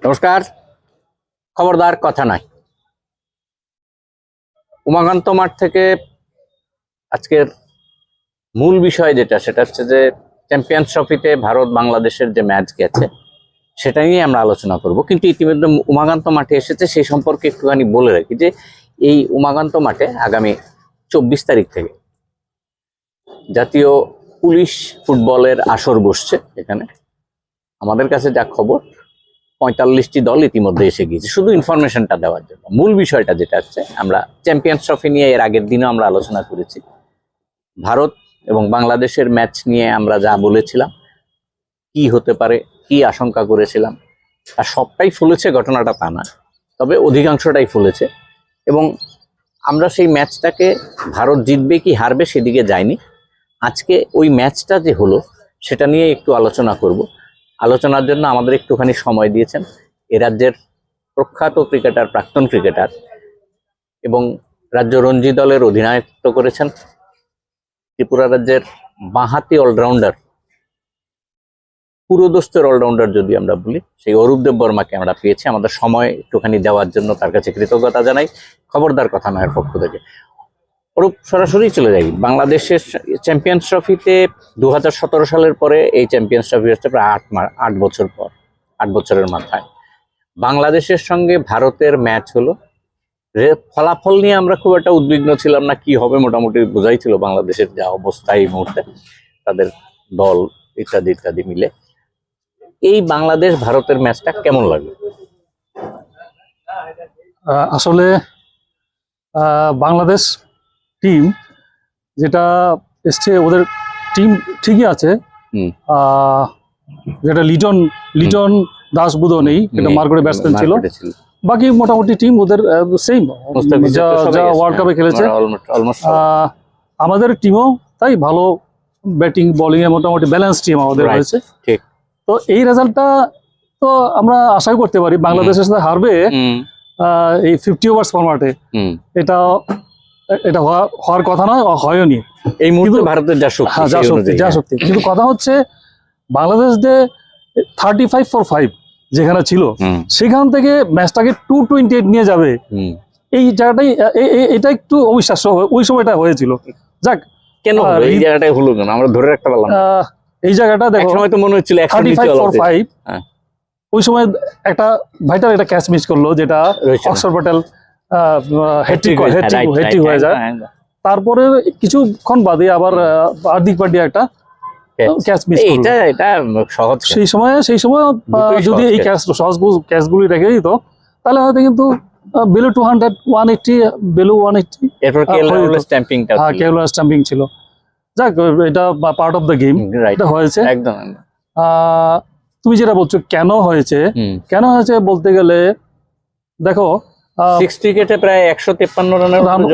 নমস্কার। খবরদার কথা নয়। উমাকান্ত মাঠ থেকে আজকের মূল বিষয় সেটা হচ্ছে যে চ্যাম্পিয়ন্স ট্রফিতে ভারত বাংলাদেশের যে ম্যাচ গেছে সেটা নিয়ে আমরা আলোচনা করব। কিন্তু ইতিমধ্যে উমাকান্ত মাঠে এসেছে, সেই সম্পর্কে একটুখানি বলে রাখি যে এই উমাকান্ত মাঠে আগামী 24 তারিখ থেকে জাতীয় পুলিশ ফুটবলের আসর বসছে। এখানে আমাদের কাছে যা খবর 45টি দল ইতিমধ্যে এসে গিয়েছে। শুধু ইনফরমেশনটা দেওয়ার জন্য মূল বিষয়টা যেটা হচ্ছে, আমরা চ্যাম্পিয়ন্স ট্রফি নিয়ে এর আগের দিনও আমরা আলোচনা করেছি। ভারত এবং বাংলাদেশের ম্যাচ নিয়ে আমরা যা বলেছিলাম, কি হতে পারে, কি আশঙ্কা করেছিলাম, আর সবটাই ফুলেছে ঘটনাটা তা না, তবে অধিকাংশটাই ফুলেছে। এবং আমরা সেই ম্যাচটাকে ভারত জিতবে কি হারবে সেদিকে যাইনি। আজকে ওই ম্যাচটা যে হলো সেটা নিয়ে একটু আলোচনা করব। আলোচনার জন্য আমাদের একটুখানি সময় দিয়েছেন এ রাজ্যের প্রখ্যাত ক্রিকেটার, প্রাক্তন ক্রিকেটার এবং রাজ্য রঞ্জি দলের অধিনায়কত্ব করেছেন, ত্রিপুরা রাজ্যের বাঁহাতি অলরাউন্ডার, পুরোদস্তের অলরাউন্ডার যদি আমরা বলি, সেই অরূপদেব বর্মাকে আমরা পেয়েছি। আমাদের সময় একটুখানি দেওয়ার জন্য তার কাছে কৃতজ্ঞতা জানাই খবরদার কথা নয়ের পক্ষ থেকে। অরূপ, সরাসরি চলে যাই। বাংলাদেশের চ্যাম্পিয়ন্স ট্রফিতে 2017 সালের পরে এই চ্যাম্পিয়ন্স ট্রফি হচ্ছে প্রায় 8 বছর পর, 8 বছরের মাথায় বাংলাদেশের সঙ্গে ভারতের ম্যাচ হলো। ফলাফল নিয়ে আমরা খুব একটা উদ্বিগ্ন ছিলাম না, কি হবে মোটামুটি বোঝাই ছিল বাংলাদেশের যা অবস্থা এই মুহূর্তে, তাদের দল ইত্যাদি ইত্যাদি মিলে। এই বাংলাদেশ ভারতের ম্যাচটা কেমন লাগলো? আসলে বাংলাদেশ টিম যেটা এসছে, ওদের টিম ঠিকই আছে। যেটা লিটন দাস বুধো নেই, এটা মার্কেটে ব্যাটসম্যান ছিল। বাকি মোটামুটি টিম ওদের সেম, যা ওয়ার্ল্ড কাপে খেলেছে। আমাদের টিমও তাই ভালো, ব্যাটিং বোলিং এ মোটামুটি ব্যালেন্স টিম আমাদের হয়েছে। তো এই রেজাল্টটা তো আমরা আশাই করতে পারি বাংলাদেশের সাথে হারবে এই 50 ওভার্স ফরম্যাটে। এটা হওয়ার কথা নয়, হয়নি এই মুহূর্তে ভারতের যা শক্তি। কিন্তু কথা হচ্ছে বাংলাদেশ যে 35-5 যেখানে ছিল, সেখান থেকে ম্যাচটাকে 228 নিয়ে যাবে, এই জায়গাটাই এটা একটু অবিশ্বাস্য ওই সময়টা হয়েছিল। যাক, কেন এই জায়গাটাই হলো কেন আমরা ধরে রাখতে পারলাম না। এই জায়গাটা দেখো, সময় তো মনে হচ্ছিল 35-5, ওই সময় একটা ভাইটাল একটা ক্যাচ মিস করলো, যেটা অক্ষর প্যাটেল হ্যাট্রিক হয়ে যায়। তারপরে কিছুক্ষণ বাদে আবার হার্দিক পান্ডিয়া একটা ক্যাচ মিস করলো। এটা সহজ। সেই সময় যদি এই ক্যাচগুলি রেখে দিত, তাহলে হয়তো কিন্তু বেলো 200, 180, বেলো 180, এরপর কেএলআর স্ট্যাম্পিং ছিল। যাক, এটা পার্ট অফ দ্য গেম, এটা হয়েছে একদম। তুমি যেটা বলছো কেন হয়েছে বলতে গেলে, দেখো 6 উইকেটে প্রায় 153 রানের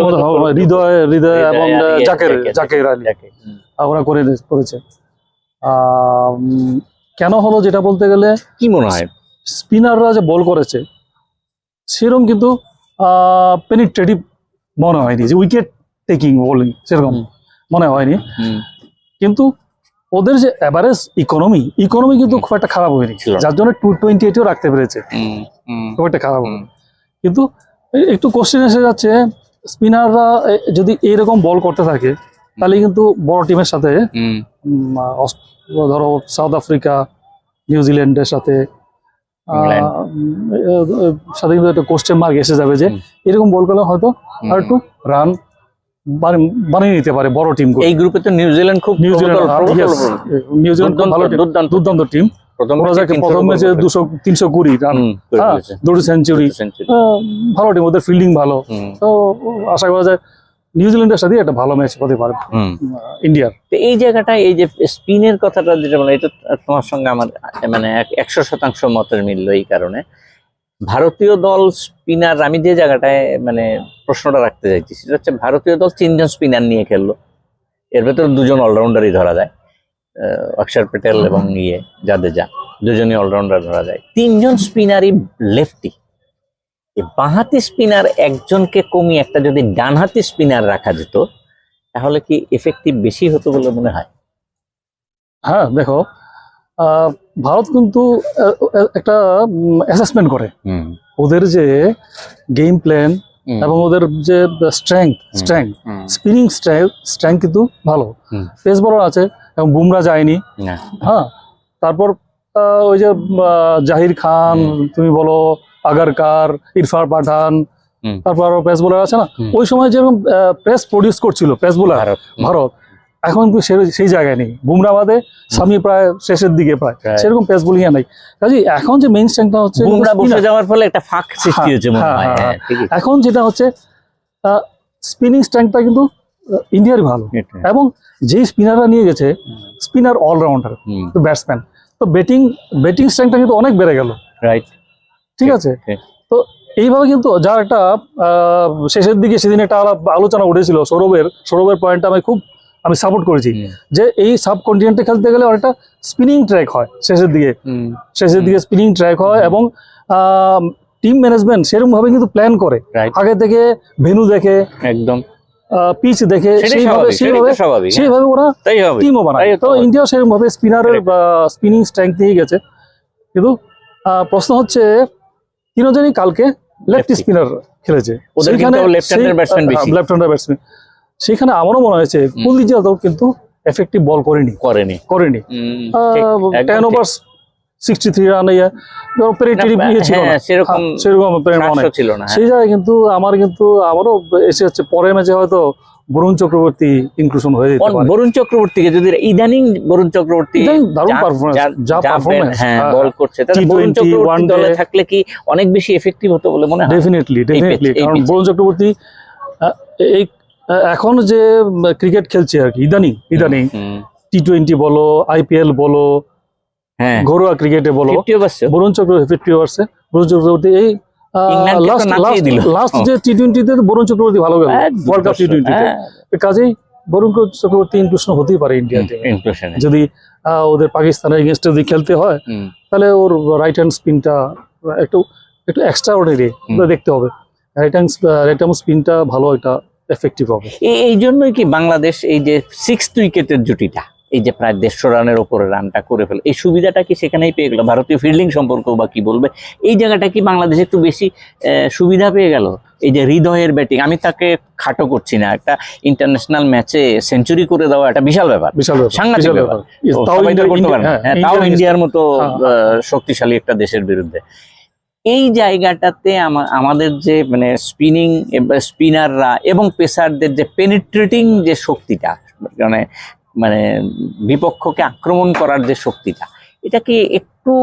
হৃদয় এবং জাকের আলী ওরা করেছে। কেন হলো যেটা বলতে গেলে, কি মনে হয় স্পিনাররা যে বল করেছে সেরকম কিন্তু পেনিট্রেটিভ মনে হয়নি, যে উইকেট টেকিং বোলিং সেরকম মনে হয়নি। কিন্তু ওদের যে অ্যাভারেজ ইকোনমি কিন্তু খুব একটা খারাপ হয়নি, যার জন্য 228-ও রাখতে পেরেছে, খুব একটা খারাপ হয়নি। কিন্তু একটু কোশ্চেন এসে যাচ্ছে, স্পিনাররা যদি এইরকম বল করতে থাকে তাহলে কিন্তু বড় টিমের সাথে, ধরো সাউথ আফ্রিকা, নিউজিল্যান্ডের সাথে কিন্তু একটা কোশ্চেন মার্ক এসে যাবে, যে এরকম বল করলে হয়তো আর একটু রান বানিয়ে নিতে পারে বড় টিম। এই গ্রুপে তো নিউজিল্যান্ড ভালো, দুর্দান্ত টিম। প্রথম ম্যাচে 320 রান, 2 সেঞ্চুরি, ভালো টিম, ওদের ফিল্ডিং ভালো। তো আশা করা যায় নিউজিল্যান্ডের সাথে একটা ভালো ম্যাচ হতে পারে ইন্ডিয়ার। এই জায়গাটায় এই যে স্পিনের কথাটা যেটা বলে, এটা তোমার সঙ্গে আমার মানে 100% মতের মিলল। এই কারণে ভারতীয় দল স্পিনার, আমি যে জায়গাটায় মানে প্রশ্নটা রাখতে চাইছি সেটা হচ্ছে, ভারতীয় দল 3 জন স্পিনার নিয়ে খেললো, এর ভেতরে 2 জন অলরাউন্ডারই ধরা যায়, অক্ষর প্যাটেল এবং জাদেজা, 2 জনই অলরাউন্ডার ধরা যায়। 3 জন স্পিনারই লেফটি। বাঁহাতি স্পিনার একজনকে কমিয়ে একটা যদি ডানহাতি স্পিনার রাখা যেত, তাহলে কি এফেক্টিভ বেশি হতো বলে মনে হয়? হ্যাঁ, দেখো ভারত কিন্তু একটা অ্যাসেসমেন্ট করে ওদের যে গেম প্ল্যান এবং ওদের যে স্ট্রেংথ স্পিনিং স্ট্রেংথ কিন্তু ভালো। পেস বোলার আছে এবং বুমরা যায়নি। হ্যাঁ, তারপর ওই যে জাহির খান তুমি বলো, আগারকার, ইরফান পাঠান, তারপর আরো পেস বোলার আছে না, ওই সময় যেরকম পেস প্রডিউস করছিল পেস বোলার ভারত, এখন কিন্তু সেই জায়গায় নেই। বুমরা বাদে সামি প্রায় শেষের দিকে প্রায় সেরকম পেস বোলিং এ নাই। কাজে এখন যে মেইন স্ট্রেংথটা হচ্ছে বুমরা বসে যাওয়ার ফলে একটা ফাঁক সৃষ্টি হয়েছে মনে হয়। এখন যেটা হচ্ছে স্পিনিং স্ট্রেংথটা কিন্তু ইন্ডিয়ার ভালো, এবং যে স্পিনাররা নিয়ে গেছে স্পিনার অলরাউন্ডার ব্যাটসম্যান, তো ব্যাটিং স্ট্রেংথটা কিন্তু অনেক বেড়ে গেল। রাইট, ঠিক আছে। তো এইভাবে কিন্তু যার একটা শেষের দিকে সেদিন একটা আলোচনা উঠেছিল সৌরভের পয়েন্টটা আমি সাপোর্ট করেছি, যে এই সাব কন্টিনেন্টে খেলতে গেলে অনেকটা স্পিনিং ট্র্যাক হয় শেষের দিকে স্পিনিং ট্র্যাক হয়, এবং টিম ম্যানেজমেন্ট সেরকম ভাবে কিন্তু প্ল্যান করে আগে থেকে, ভেন্যু দেখে, একদম পিচ দেখে, সেইভাবে ওরা টিমও বানায়। তো ইন্ডিয়া সেরকম ভাবে স্পিনারের স্পিনিং স্ট্রেংথ নিয়ে গেছে। কিন্তু প্রশ্ন হচ্ছে তিনজনই কালকে লেফট স্পিনার খেলেছে, লেফট হ্যান্ডার ব্যাটসম্যান। সেখানে আমারও মনে হয়েছে কুলদীপ যাদব কিন্তু এফেক্টিভ বল করেনি 10 ওভার 63 রানে সেই জায়গায় কিন্তু আমারও এসে হচ্ছে পরের ম্যাচে হয়তো বরুণ চক্রবর্তী ইনক্লুশন হয়ে যেতে পারে। বরুণ চক্রবর্তীকে যদি ইদানিং বরুণ চক্রবর্তী দারুণ পারফরম্যান্স বল করছে, তাহলে বরুণ চক্রবর্তী দলে থাকলে কি অনেক বেশি এফেক্টিভ হতো বলে মনে হয়? ডেফিনেটলি, কারণ বরুণ চক্রবর্তী এই এখন যে ক্রিকেট খেলছে আর কি ইদানিং টি20 বলো, IPL বলো, ঘরোয়া ক্রিকেটে বলো, বরুণ চক্রবর্তী এই লাস্ট যে টি20-তে বরুণ চক্রবর্তী ভালো গেল, ওয়ার্ল্ড কাপ টি20-তে। কাজেই বরুণ চক্রবর্তী ইনক্লুশন হতেই পারে ইন্ডিয়া টিমে, যদি ওদের পাকিস্তানের এগেইনস্টে যদি খেলতে হয়, তাহলে ওর রাইট হ্যান্ড স্পিনটা একটু এক্সট্রা অর্ডিনারি দেখতে হবে। রাইট হ্যান্ড স্পিনটা ভালো একটা এফেক্টিভ হবে। এই জন্যই কি বাংলাদেশ এই যে 6th উইকেটের জুটিটা, এই যে প্রায় 150 রানের ওপরে রানটা করে ফেলে, এই সুবিধাটা কি সেখানেই পেয়ে গেল? ভারতীয় ফিল্ডিং সম্পর্কেও বা কি বলবে, এই জায়গাটা কি বাংলাদেশ একটু বেশি সুবিধা পেয়ে গেল? এই যে হৃদয়ের ব্যাটিং, আমি তাকে খাটো করছি না, একটা ইন্টারন্যাশনাল ম্যাচে সেঞ্চুরি করে দেওয়া একটা বিশাল ব্যাপার, সাংঘাতিক ব্যাপার, তাও ইন্ডিয়ার মতো শক্তিশালী একটা দেশের বিরুদ্ধে। এই জায়গাটাতে আমাদের যে মানে স্পিনাররা এবং পেসারদের যে পেনিট্রেটিং যে শক্তিটা, মানে বিপক্ষকে আক্রমণ করার যে শক্তিটা, এটা কি একটু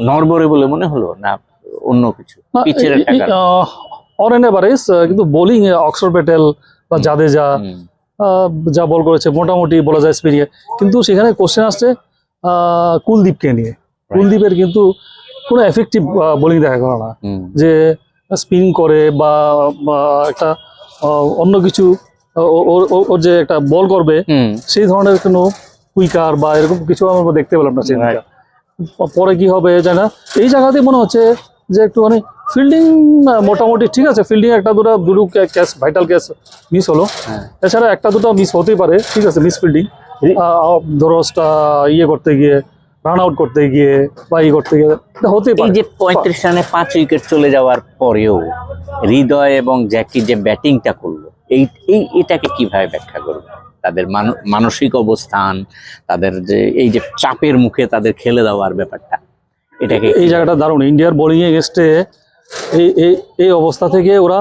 নড়বড়ে বলে মনে হলো না অন্য কিছু? কিন্তু বোলিং অক্সফোর্ড প্যাটেল বা জাদেজা যা বল করেছে মোটামুটি বলা যায় স্পিনিং, কিন্তু সেখানে কোশ্চেন আসছে কুলদীপকে নিয়ে। কুলদীপের কিন্তু কোনো এফেক্টিভ বোলিং দেখা গেল না, যে স্পিন করে বা একটা অন্য কিছু ওর যে একটা বল করবে সেই ধরনের কোনো কুইকার বা এরকম কিছু আমরা দেখতে পেলাম না। পরে কি হবে জানা, এই জায়গাতেই মনে হচ্ছে যে একটুখানি ফিল্ডিং মোটামুটি ঠিক আছে, ফিল্ডিং একটা দুটো ক্যাচ, ভাইটাল ক্যাচ মিস হলো, এছাড়া একটা দুটো মিস হতেই পারে, ঠিক আছে, মিস ফিল্ডিং ধরো ইয়ে করতে গিয়ে, রান আউট করতে গিয়ে বা করতে গিয়ে হতে পারে। এই যে 35 রানে 5 উইকেট চলে যাওয়ার পরেও হৃদয় এবং জ্যাকি যে ব্যাটিংটা করলো, এটাকে কিভাবে ব্যাখ্যা করবে? তাদের মানসিক অবস্থান, তাদের যে এই যে চাপের মুখে তাদের খেলে দেওয়ার ব্যাপারটা, এটাকে এই জায়গাটা দারুণ। ইন্ডিয়ার বোলিং এগেইনস্টে এই অবস্থা থেকে ওরা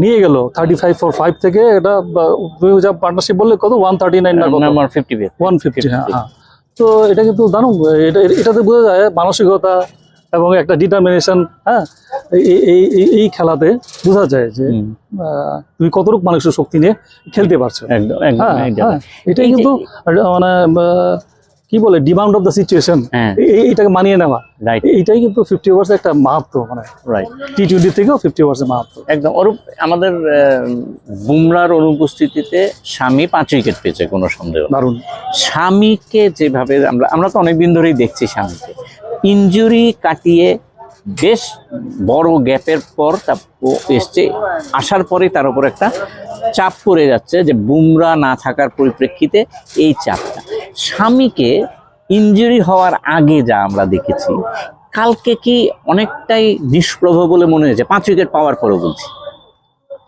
নিয়ে গেল 35 for 5 থেকে, এটা যা পার্টনারশিপ বললে কত 139 না কত 150। হ্যাঁ, তো এটা কিন্তু দারুণ, এটাতে বোঝা যায় মানসিকতা এবং একটা ডিটারমিনেশন। হ্যাঁ, এই খেলাতে বোঝা যায় যে তুমি কতটুকু মানসিক শক্তি নিয়ে খেলতে পারছো। এটাই কিন্তু মানে কি বলে ডিমান্ড অফ দ্য সিচুয়েশন, এইটাকে মানিয়ে নেওয়া, এইটাই কিন্তু 50 ওভার্স একটা মাহাত্ম, মানে টি20 থেকেও 50 ওভার্সের মাহাত্ম একদম। আমাদের বুমরার অনুপস্থিতিতে শামি 5 উইকেট পেয়েছে, কোনো সন্দেহ। দারুণ শামিকে যেভাবে আমরা তো অনেকদিন ধরেই দেখছি, শামিকে ইনজুরি কাটিয়ে বেশ বড় গ্যাপের পর এসছে, আসার পরে তার উপর একটা চাপ পড়ে যাচ্ছে, যে বুমরা না থাকার পরিপ্রেক্ষিতে এই চাপটা, শামিকে ইনজুরি হওয়ার আগে যা আমরা দেখেছি, কালকে কি অনেকটাই নিষ্প্রভ বলে মনে হয়েছে? 5 উইকেট পাওয়ার পরে বলছি,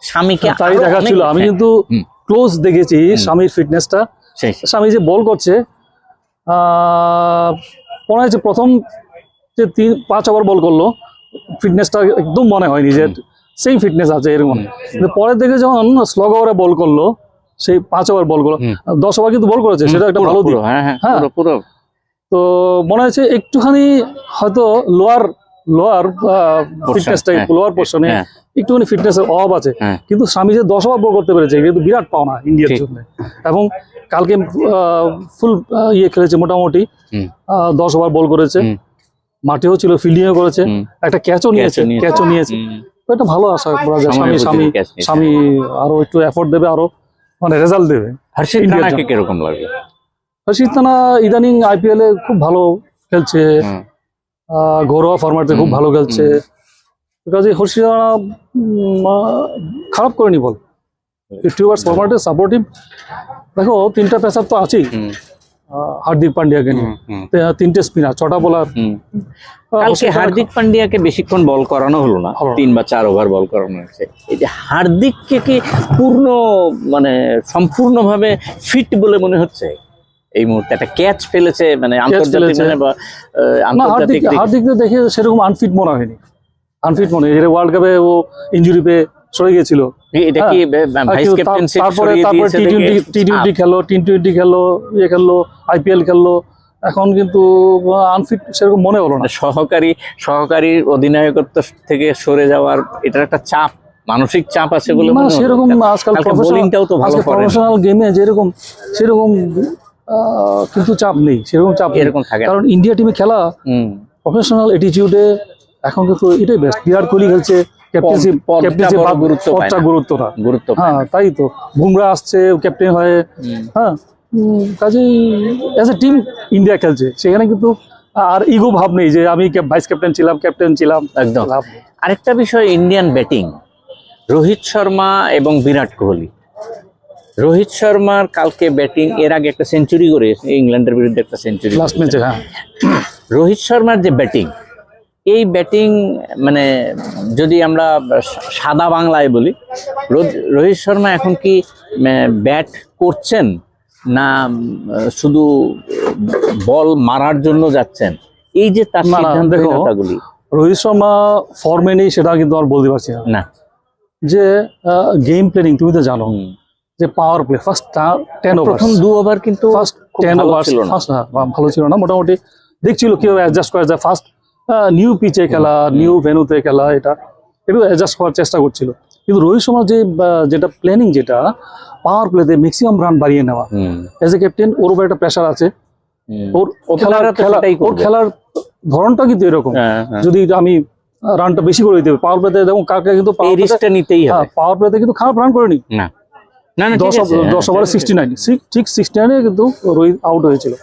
শামিকে তাই দেখাচ্ছিল। আমি কিন্তু ক্লোজ দেখেছি শামির ফিটনেসটা। শামি যে বল করছে, মনে হয়েছে প্রথম যে 5 ওভার বল করলো, ফিটনেসটা একদম মনে হয়নি যে সেম ফিটনেস আছে এরকম। কিন্তু পরের দিকে যখন স্লগ ওভারে বল করলো, সেই 5 ওভার বল করলো, 10 ওভার কিন্তু বল করেছে, সেটা একটা ভালো দিক। হ্যাঁ, তো মনে হচ্ছে একটুখানি হয়তো লোয়ার ফিটনেসটা, লোয়ার পোর্শনে একটুখানি ফিটনেসের অভাব আছে। কিন্তু স্বামী যে 10 ওভার বল করতে পেরেছে, কিন্তু বিরাট পাওনা ইন্ডিয়ার জন্য। এবং কালকে ফুল খেলেছে মোটামুটি, 10 ওভার বল করেছে, মাঠেও ছিল, ফিল্ডিংও করেছে, একটা ক্যাচও নিয়েছে। এটা ভালো আশা করা যায়। স্বামী আরো একটু এফোর্ট দেবে, আরো মানে রেজাল্ট দেবে। হর্ষিত রানাকে কিরকম লাগে? হর্ষিত রানা ইদানিং আইপিএল এ খুব ভালো খেলছে, ঘরোয়া ফরম্যাটে খুব ভালো খেলছে। কাজে হর্ষিত রানা খারাপ করেনি বল, 50 ওভার ফরম্যাটে সাপোর্টিভ। দেখো 3টা পেসার তো আছেই, হার্দিক পান্ডিয়াকে নিয়ে 3টে স্পিনার, 6টা বোলার। কালকে হার্দিক পান্ডিয়াকে বেশিক্ষণ বল করানো হলো না, 3 বা 4 ওভার বল করানো হয়েছে। এই যে হার্দিককে কি পূর্ণ মানে সম্পূর্ণভাবে ফিট বলে মনে হচ্ছে এই মুহূর্তে? একটা ক্যাচ ফেলেছে, মানে আন্তর্জাতিক হার্দিককে দেখে সেরকম আনফিট মনে হয়নি। ওয়ার্ল্ড কাপে ও ইনজুরি পেয়ে সরে গেছিল। এটা কি ভাইস ক্যাপ্টেনশিপ? তারপরে টি-টোয়েন্টি খেললো, খেললো, আইপিএল খেললো। এখন কিন্তু আনফিট সেরকম মনে হলো না। সহকারী অধিনায়কত্ব থেকে সরে যাওয়ার এটা একটা চাপ, মানসিক চাপ আছে বলে মনে হয়। সেরকম আজকাল বোলিংটাও তো ভালো করে, প্রফেশনাল গেমে যেরকম সেরকম কিন্তু চাপ নেই, সেরকম চাপ এরকম থাকে। কারণ ইন্ডিয়া টিমে খেলা প্রফেশনাল অ্যাটিটিউডে এখন কিন্তু এটাই বেস্ট। বিরাট কোহলি খেলছে, গুরুত্ব। হ্যাঁ, তাই তো। বুমরা আসছে ক্যাপ্টেন হয়ে। হ্যাঁ, কাজেই অ্যাজ এ টিম ইন্ডিয়া খেলছে, সেখানে কিন্তু আর ইগো ভাব নেই যে আমি ভাইস ক্যাপ্টেন ছিলাম। একদম। আরেকটা বিষয়, ইন্ডিয়ান ব্যাটিং, রোহিত শর্মা এবং বিরাট কোহলি। রোহিত শর্মার কালকে ব্যাটিং, এর আগে একটা সেঞ্চুরি করে ইংল্যান্ডের বিরুদ্ধে একটা সেঞ্চুরি লাস্ট ম্যাচে। হ্যাঁ, রোহিত শর্মার যে ব্যাটিং, এই ব্যাটিং মানে যদি আমরা সাদা বাংলায় বলি, রোহিত শর্মা এখন কি ব্যাট করছেন না শুধু বল মারার জন্য যাচ্ছেন? এই যে তার সিদ্ধান্তগুলি, রোহিত শর্মা ফর্মে নেই সেটা কিন্তু আর বলতে পারছি না। যে গেম প্ল্যানিং তুমি তো জানো, যে পাওয়ার প্লে ফার্স্ট 10 ওভার, প্রথম 2 ওভার কিন্তু ফার্স্ট 10 ওভার ভালো ছিল না। মোটামুটি দেখছিল কিভাবে অ্যাডজাস্ট করা যায়। ফার্স্ট নিউ পিচে খেলা, নিউ ভেন্যুতে খেলা, এটা একটু অ্যাডজাস্ট করার চেষ্টা করছিল। কিন্তু রোহিত শর্মা যেটা প্ল্যানিং, যেটা পাওয়ার প্লেতে ম্যাক্সিমাম রান বাড়িয়ে নেওয়া, এজ এ ক্যাপ্টেন ওর উপর একটা প্রেশার আছে। ওর খেলার ধরনটা কিন্তু এরকম, যদি আমি রানটা বেশি করে দিতে হবে পাওয়ার প্লেতে, দেখুন কাকে কিন্তু পাওয়ার প্লেতে কিন্তু খারাপ রান করেনি। 10 ওভারে 69, ঠিক 69-এ কিন্তু রোহিত আউট হয়েছিল।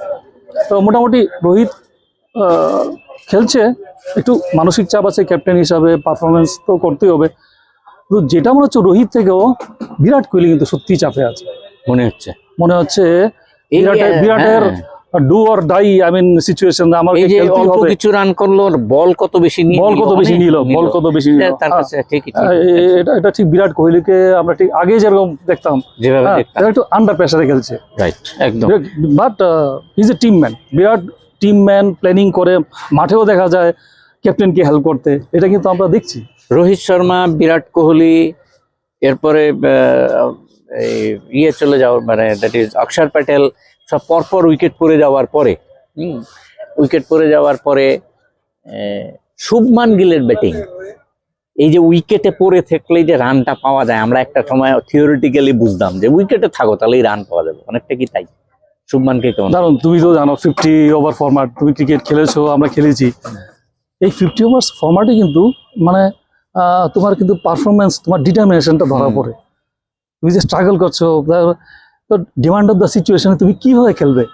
তো মোটামুটি রোহিত খেলছে, একটু মানসিক চাপ আছে ক্যাপ্টেন হিসাবে, পারফরমেন্স তো করতেই হবে। যেটা মনে হচ্ছে রোহিত থেকেও বিরাট কোহলি কিন্তু সত্যি চাপে আছে মনে হচ্ছে। বিরাটের ডু অর ডাই সিচুয়েশন, আমাকে খেলতেই হবে। কিছু রান করলো, বল কত বেশি নিল, এটা ঠিক বিরাট কোহলিকে আমরা ঠিক আগে যেরকম দেখতাম, একটু আন্ডার প্রেসারে খেলছে। But he is a team man, Virat team man, planning করে, মাঠেও দেখা যায় ক্যাপ্টেনকে হেল্প করতে, এটা কিন্তু আমরা দেখছি। রোহিত শর্মা, বিরাট কোহলি, এরপরে চলে যাওয়ার মানে দ্যাট ইজ অক্ষর প্যাটেল, সব পরপর উইকেট পড়ে যাওয়ার পরে শুভমান গিলের ব্যাটিং, এই যে উইকেটে পড়ে থাকলেই যে রানটা পাওয়া যায়, আমরা একটা সময় থিওরিটিক্যালি বুঝতাম যে উইকেটে থাকো তাহলেই রান পাওয়া যাবে, অনেকটা কি তাই? শুভমানকে কেমন? দারুণ, তুমি তো জানো 50 ওভার ফরম্যাট, তুমি ক্রিকেট খেলেছো, আমরা খেলেছি। এই 50 ওভার ফরম্যাটে কিন্তু মানে তোমার কিন্তু পারফরমেন্স, তোমার ডিটারমিনেশনটা ধরা পড়ে। তুমি যে স্ট্রাগল করছো, তো ডিমান্ড অফ দ্য সিচুয়েশনে তুমি কিভাবে খেলবে।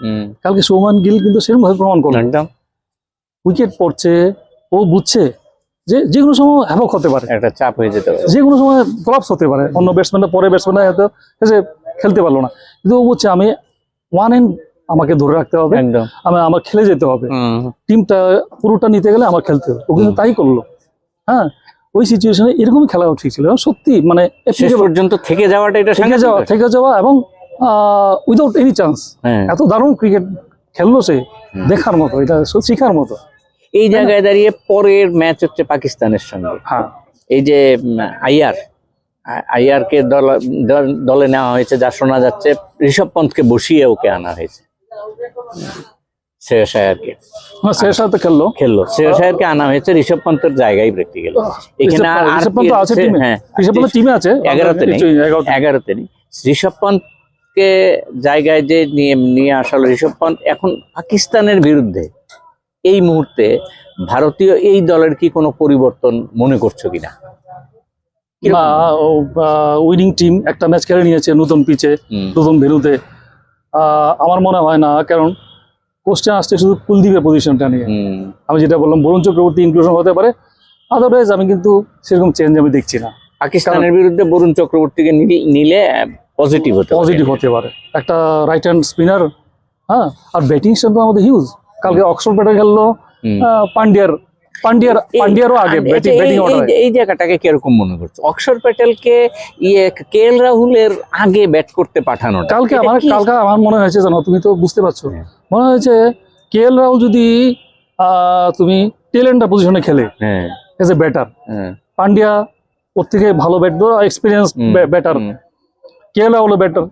কালকে শুভমান গিল কিন্তু সেরকম ভাবে প্রমাণ করলো, উইকেট পড়ছে, ও বুঝছে যে কোনো সময় হ্যাভক হতে পারে, একটা চাপ হয়ে যেতে পারে, যে কোনো সময় কোলাপস হতে পারে, অন্য ব্যাটসম্যানটা পরে ব্যাটসম্যানটা হয়তো খেলতে পারলো না, কিন্তু ও বুঝছে আমি 1 and আমাকে ধরে রাখতে হবে, একদম আমার খেলে যেতে হবে, টিমটা পুরোটা নিতে গেলে আমার খেলতে হবে। ও কিন্তু তাই করলো। হ্যাঁ, ওই সিচুয়েশনে এরকমই খেলা ঠিক ছিল, এবং সত্যি মানে শেষ পর্যন্ত থেকে যাওয়াটা, এটা থেকে যাওয়া এবং উইদাউট এনি চান্স এত দারুণ ক্রিকেট খেললো সে, দেখার মতো, এটা শিখার মতো। এই জায়গায় দাঁড়িয়ে পরের ম্যাচ হচ্ছে পাকিস্তানের সঙ্গে। হ্যাঁ, এই যে আইয়ার কে দলে নেওয়া হয়েছে, যা শোনা যাচ্ছে ঋষভ পন্থকে বসিয়ে ওকে আনা হয়েছে, শ্রেয়স আইয়ারকে। শ্রেয়স আইয়ার তো খেললো, শ্রেয়স আইয়ারকে আনা হয়েছে ঋষভ পন্থের জায়গায় প্র্যাকটিক্যালি। এখানে ঋষভ পন্থ আছে টিমে, হ্যাঁ ঋষভ পন্থ টিমে আছে, 11তে নেই। ঋষভ পন্থকে জায়গায় যে নিয়ে আসা হলো, ঋষভ পন্থ এখন পাকিস্তানের বিরুদ্ধে এই মুহূর্তে ভারতীয় এই দলের কি কোনো পরিবর্তন মনে করছো কিনা? না, উইনিং টিম একটা ম্যাচ খেলে নিয়েছে নতুন পিচে, নতুন ভেন্যুতে। আমার মনে হয় না, কারণ কোশ্চেন আসছে শুধু কুলদীপের পজিশনটা নিয়ে। আমি যেটা বললাম, বরুণ চক্রবর্তী ইনক্লুশন হতে পারে, আদারওয়াইজ আমি কিন্তু সেরকম চেঞ্জ আমি দেখছি না। পাকিস্তানের বিরুদ্ধে বরুণ চক্রবর্তীকে নিলে পজিটিভ হতে পারে, একটা রাইট হ্যান্ড স্পিনার। হ্যাঁ, আর ব্যাটিং স্ট্রেন্থ তো আমাদের হিউজ। কালকে অক্ষর প্যাটেল খেললো, পান্ডিয়ারও আগে ব্যাটিং অর্ডারে। এই জায়গাটাকে কিরকম মনে করছো? অক্ষর প্যাটেলকে কেএল রাহুলের আগে ব্যাট করতে পাঠানো কালকে আমার মনে হয়েছে, জানো, তুমি তো বুঝতে পারছো, মনে হয়েছে কেএল রাহুল যদি তুমি টেল এন্ডার পজিশনে খেলে এজ এ ব্যাটার, পান্ডিয়া ওর থেকে ভালো bat, experience batter, KL Rahul batter,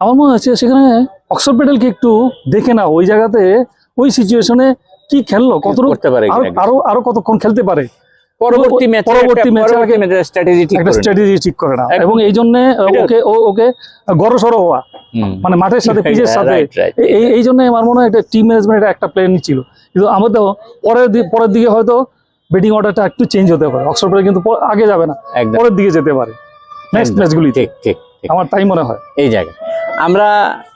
আমার মনে হচ্ছে সেখানে অক্ষর প্যাটেলকে একটু দেখে না, ওই জায়গাতে ওই সিচুয়েশনে কি খেললো, কত করতে পারে, আরো কতক্ষণ খেলতে পারে, পরবর্তী ম্যাচে স্ট্র্যাটেজি ঠিক করে না। এবং এই জন্য ওকে গড়সড় হওয়া, মানে মাঠের সাথে পিচের সাথে, এই জন্য আমার মনে হয় এটা টিম ম্যানেজমেন্ট একটা প্ল্যান ছিল। কিন্তু আমাদের পরের দিকে হয়তো ব্যাটিং অর্ডারটা একটু চেঞ্জ হতে পারে, অক্ষর প্যাটেল কিন্তু আগে যাবে না, পরের দিকে যেতে পারে নেক্সট ম্যাচগুলি। ঠিক, আমার তাই মনে হয়। এই জায়গায় আমরা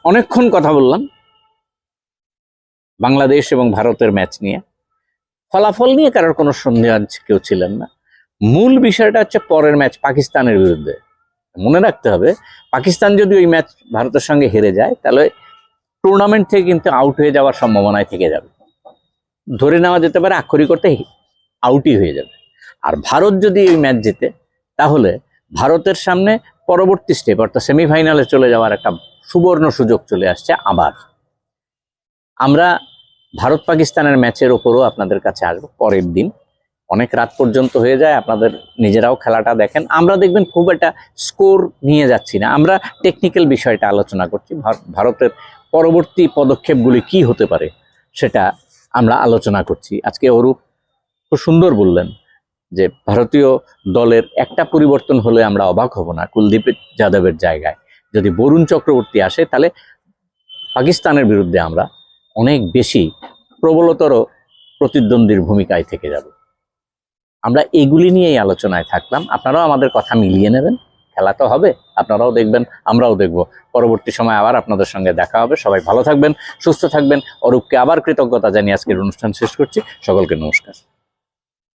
অনেকক্ষণ কথা বললাম বাংলাদেশ এবং ভারতের ম্যাচ নিয়ে। ফলাফল নিয়ে কারোর কোনো সন্দেহ কেউ ছিলেন না। মূল বিষয়টা হচ্ছে পরের ম্যাচ পাকিস্তানের বিরুদ্ধে। মনে রাখতে হবে, পাকিস্তান যদি ওই ম্যাচ ভারতের সঙ্গে হেরে যায়, তাহলে টুর্নামেন্ট থেকে কিন্তু আউট হয়ে যাওয়ার সম্ভাবনায় থেকে যাবে, ধরে নেওয়া যেতে পারে আক্ষরিক করতে আউটই হয়ে যাবে। আর ভারত যদি এই ম্যাচ জেতে, তাহলে ভারতের সামনে পরবর্তী স্টেপ অর্থাৎ সেমিফাইনালে চলে যাওয়ার একটা সুবর্ণ সুযোগ চলে আসছে। আবার আমরা ভারত পাকিস্তানের ম্যাচের ওপরও আপনাদের কাছে আসবো পরের দিন, অনেক রাত পর্যন্ত হয়ে যায়, আপনাদের নিজেরাও খেলাটা দেখেন। আমরা দেখবেন খুব একটা স্কোর নিয়ে যাচ্ছি না, আমরা টেকনিক্যাল বিষয়টা আলোচনা করছি, ভারতের পরবর্তী পদক্ষেপগুলি কি হতে পারে সেটা আমরা আলোচনা করছি। আজকে অরূপ খুব সুন্দর বললেন যে ভারতীয় দলের একটা পরিবর্তন হলে আমরা অবাক হব না, কুলদীপ যাদবের জায়গায় যদি বরুণ চক্রবর্তী আসে, তাহলে পাকিস্তানের বিরুদ্ধে আমরা অনেক বেশি প্রবলতর প্রতিদ্বন্দ্বীর ভূমিকায় থেকে যাব। আমরা এগুলি নিয়েই আলোচনায় থাকলাম। আপনারাও আমাদের কথা মিলিয়ে নেবেন, খেলা তো হবে, আপনারাও দেখবেন, আমরাও দেখব। পরবর্তী সময় আবার আপনাদের সঙ্গে দেখা হবে। সবাই ভালো থাকবেন, সুস্থ থাকবেন। অরূপকে আবার কৃতজ্ঞতা জানিয়ে আজকের অনুষ্ঠান শেষ করছি। সকলকে নমস্কার।